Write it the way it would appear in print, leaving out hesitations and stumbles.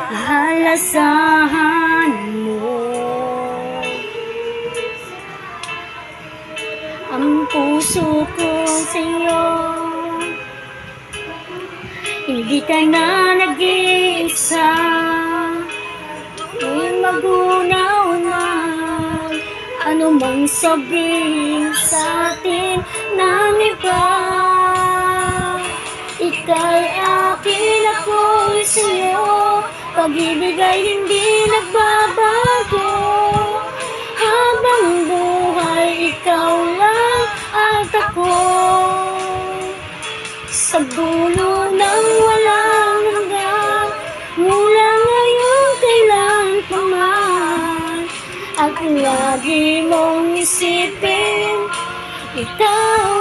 Halasahan mo ang puso ko sa'yo. Hindi ka na nag-iisa, tuwing magunaw man anumang sabihin sa'tin ng iba. Ika'y akin, ako'y sa'yo, pag-ibig ay hindi nagbabago. Habang buhay, ikaw lang at ako, sa dulo ng walang hanggan, mula ngayon kailan pa man. At lagi mong isipin, ikaw